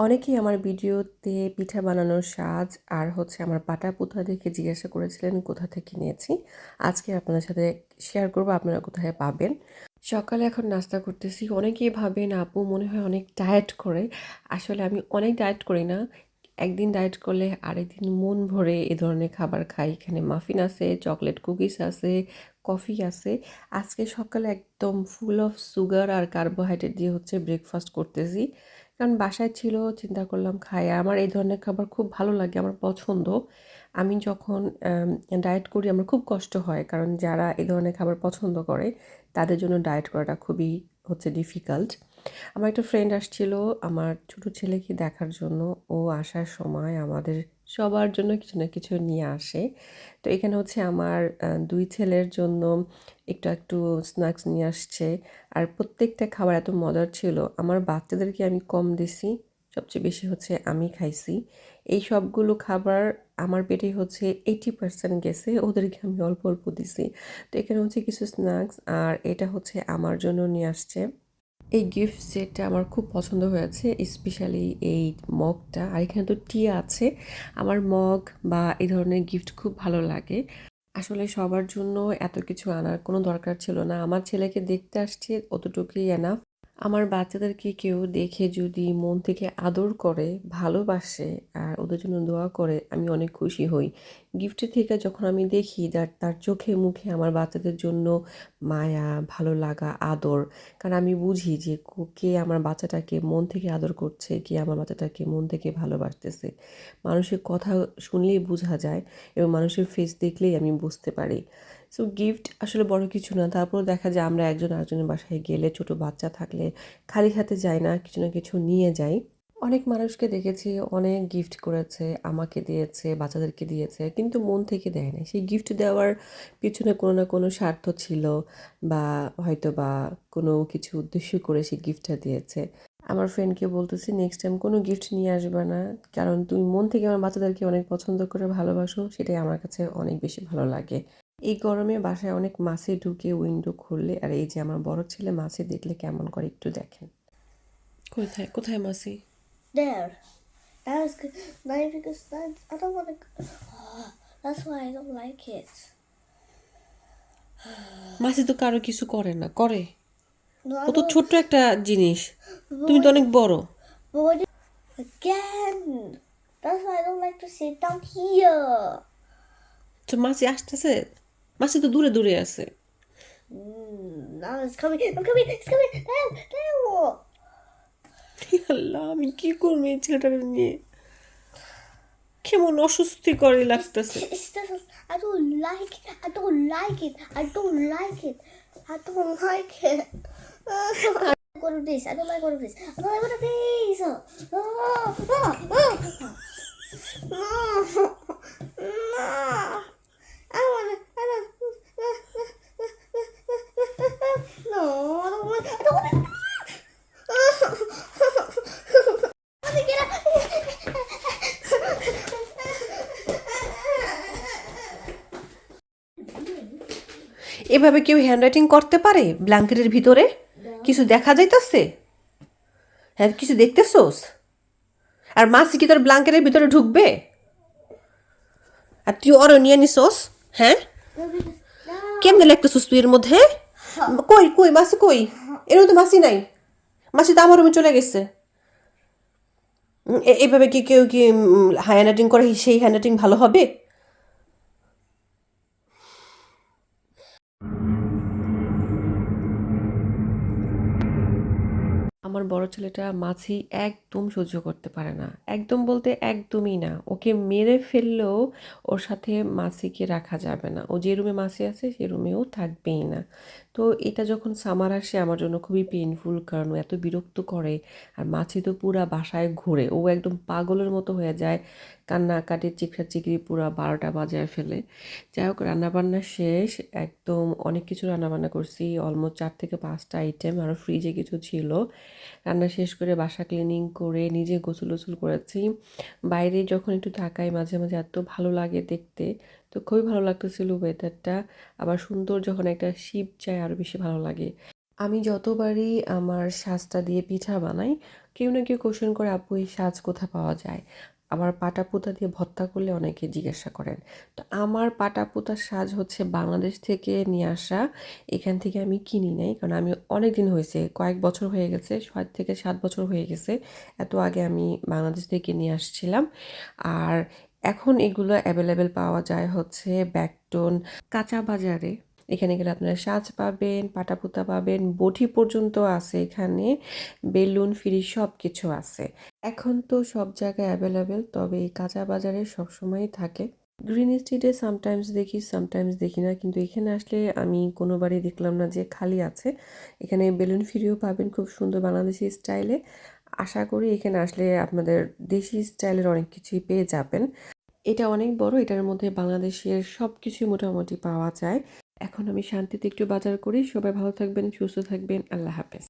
অনেকেই আমার ভিডিওতে পিঠা বানানোর সাজ আর আমার পাটা-পুতা দেখে জিজ্ঞাসা করেছিলেন কোথা থেকে নিয়েছি। আজকে আপনাদের সাথে শেয়ার করব আপনারা কোথায় পাবেন। সকালে এখন নাস্তা করতেছি। অনেকেই ভাবেন আপু মনে হয় অনেক ডায়েট করে। আসলে আমি অনেক ডায়েট করি না। একদিন ডায়েট করলে আরেকদিন মন ভরে এ ধরনের খাবার খাই। এখানে মাফিন আছে, চকলেট কুকিজ আছে, কফি আছে। আজকে সকালে একদম ফুল অফ সুগার আর কার্বোহাইড্রেট দিয়ে ব্রেকফাস্ট করতেছি। কারণ বাসায় ছিল, চিন্তা করলাম খাই। আর আমার এই ধরনের খাবার খুব ভালো লাগে, আমার পছন্দ। আমি যখন ডায়েট করি আমার খুব কষ্ট হয়, কারণ যারা এই ধরনের খাবার পছন্দ করে তাদের জন্য ডায়েট করাটা খুবই ডিফিকাল্ট। আমার একটা ফ্রেন্ড আসছিল আমার ছোট ছেলেকে দেখার জন্য। ও আসার সময় আমাদের সবার জন্য কিছু না কিছু নিয়ে আসে। তো এখানে আমার ২ ছেলের জন্য একটু একটু স্ন্যাক্স নিয়ে আসছে। আর প্রত্যেকটা খাবার এত মজার ছিল। আমার বাচ্চাদেরকে আমি কম দিছি, সবচেয়ে বেশি আমি খাইছি। এই সবগুলো খাবার আমার পেটে 80% গেছে, ওদেরকে আমি অল্প অল্প দিছি। তো এখানে কিছু স্ন্যাক্স, আর এটা আমার জন্য নিয়ে আসছে। এই গিফট সেটটা আমার খুব পছন্দ হয়েছে, স্পেশালি এই মগটা। আর এখানে তো টি আছে। আমার মগ বা এই ধরনের গিফট খুব ভালো লাগে। আসলে সবার জন্য এত কিছু আনার কোনো দরকার ছিল না। আমার ছেলেকে দেখতে আসছি, অতটুকুই এনাফ। আমার বাচ্চাদেরকে কেউ দেখে যদি মন থেকে আদর করে, ভালোবাসে আর ওদের জন্য দোয়া করে, আমি অনেক খুশি হই। গিফটের থেকে যখন আমি দেখি তার চোখে মুখে আমার বাচ্চাদের জন্য মায়া, ভালো লাগা, আদর। কারণ আমি বুঝি যে কে আমার বাচ্চাটাকে মন থেকে আদর করছে, কে আমার বাচ্চাটাকে মন থেকে ভালোবাসতেছে। মানুষের কথা শুনলেই বোঝা যায়, এবং মানুষের ফেস দেখলেই আমি বুঝতে পারি। সো গিফট আসলে বড় কিছু না। তারপরও দেখা যায় আমরা একজন আরেকজনের বাসায় গেলে, ছোট বাচ্চা থাকলে খালি হাতে যাই না, কিছু না কিছু নিয়ে যাই। অনেক মানুষকে দেখেছি অনেক গিফট করেছে, আমাকে দিয়েছে, বাচ্চাদেরকে দিয়েছে, কিন্তু মন থেকে দেয় না। সেই গিফট দেওয়ার পিছনে কোনো না কোনো স্বার্থ ছিল, বা হয়তো বা কোনো কিছু উদ্দেশ্য করে সেই গিফটটা দিয়েছে। আমার ফ্রেন্ডকে বলতেছি নেক্সট টাইম কোনো গিফট নিয়ে আসবে না, কারণ তুমি মন থেকে আমার বাচ্চাদেরকে অনেক পছন্দ করে ভালোবাসো, সেটাই আমার কাছে অনেক বেশি ভালো লাগে। এই গরমে বাসায় অনেক মাছি ঢুকে উইন্ডো খুললে, আর এই যে আমার বড় ছেলে মাছি দেখলে কেমন করে একটু দেখেন। কোথায় কোথায় মাছি? There. That was good. Not because I don't want to. Oh, that's why I don't like it. মাছি তো কারো কিছু করে না, করে? No, I ও তো don't. ছোট্ট একটা জিনিস, But তুমি তো অনেক বড়। what again? That's why I don't like to sit down here. তো মাছি আসতেছে, মাছি তো দূরে দূরে আছে। Now it's coming. I'm coming. It's coming. Damn. Damn. আল্লাহ, আমি কি করবো এই ছেলেটাকে নিয়ে? কেমন অস্বস্তি করে লাগতেছে। I don't like it. I don't like it. I don't like it. I don't like it. I don't go to this. I don't like going to this. I don't like going to this. No. No. I want to. I don't. No. I don't want. I don't want to. এভাবে কেউ handwriting করতে পারে ব্ল্যাঙ্কেটের ভিতরে? কিছু দেখা যাইতেছে? হ্যাঁ, কিছু দেখতেছোস? আর মাছি কি তোর ব্ল্যাঙ্কেটের ভিতরে ঢুকবে? আর তুই ওরও নিয়ে নিছোস? হ্যাঁ, কেমনে লাগতেছোস তুই এর মধ্যে? কই কই মাছি কই? এরও তো মাছি নাই। মাছি তো আমার রুমে চলে গেছে। এভাবে কি কেউ কি হ্যান্ডরাইটিং করে সেই হ্যান্ডরাইটিং ভালো হবে? আমার বড় ছেলেটা মাছি একদম সহ্য করতে পারে না। একদম বলতে একদমই না। ওকে মেরে ফেললেও ওর সাথে মাছিকে রাখা যাবে না। ও যে রুমে মাছি আছে সে রুমেও থাকবেই না। তো এটা যখন সামার আসে আমার জন্য খুবই পেইনফুল, কারণ ও এত বিরক্ত করে। আর মাছি তো পুরা বাসায় ঘুরে, ও একদম পাগলের মতো হয়ে যায়, কান্নাকাটি চিকরি পুরা 12টা বাজায় ফেলে। যাই হোক, রান্নাবান্না শেষ। একদম অনেক কিছু রান্নাবান্না করছি, অলমোস্ট 4 থেকে 5টা আইটেম, আরও ফ্রিজে কিছু ছিল। রান্না শেষ করে বাসা ক্লিনিং করে নিজে গোসল টোসল করেছি। বাইরে যখন একটু তাকাই মাঝে মাঝে এত ভালো লাগে দেখতে। তো খুবই ভালো লাগতেছিল ওয়েদারটা। আবার সুন্দর যখন একটা শীত যায় আরও বেশি ভালো লাগে। আমি যতবারই আমার শাঁসটা দিয়ে পিঠা বানাই, কেউ না কেউ কোশ্চেন করে, আপু এই সাজ কোথায় পাওয়া যায়? আবার পাটা পুতা দিয়ে ভর্তা করলে অনেকে জিজ্ঞাসা করেন। তো আমার পাটা পুতার সাজ হচ্ছে বাংলাদেশ থেকে নিয়ে আসা। এখান থেকে আমি কিনি নাই, কারণ আমি অনেক দিন হয়েছে, কয়েক বছর হয়ে গেছে, ৬ থেকে ৭ বছর হয়ে গেছে। এত আগে আমি বাংলাদেশ থেকে নিয়ে আসছিলাম। আর এখন এগুলো অ্যাভেলেবেল পাওয়া যায় হচ্ছে ব্যাকটন কাঁচা বাজারে। এখানে গেলে আপনারা সাজ পাবেন, পাটাপুতা পাবেন, বটি পর্যন্ত আছে এখানে, বেলুন ফ্রি সব কিছু আছে। এখন তো সব জায়গায় অ্যাভেলেবেল, তবে এই কাঁচা বাজারে সবসময়ই থাকে। গ্রিন স্ট্রিটে সামটাইমস দেখি, সামটাইমস দেখি না, কিন্তু এখানে আসলে আমি কোনোবারই দেখলাম না যে খালি আছে। এখানে বেলুন ফ্রিও পাবেন খুব সুন্দর বাংলাদেশি স্টাইলে। আশা করি এখানে আসলে আপনাদের দেশি স্টাইলের অনেক কিছুই পেয়ে যাবেন। এটা অনেক বড়, এটার মধ্যে বাংলাদেশের সবকিছুই মোটামুটি পাওয়া যায়। এখন আমি শান্তিতে একটু বাজার করি। সবাই ভালো থাকবেন, সুস্থ থাকবেন। আল্লাহ হাফেজ।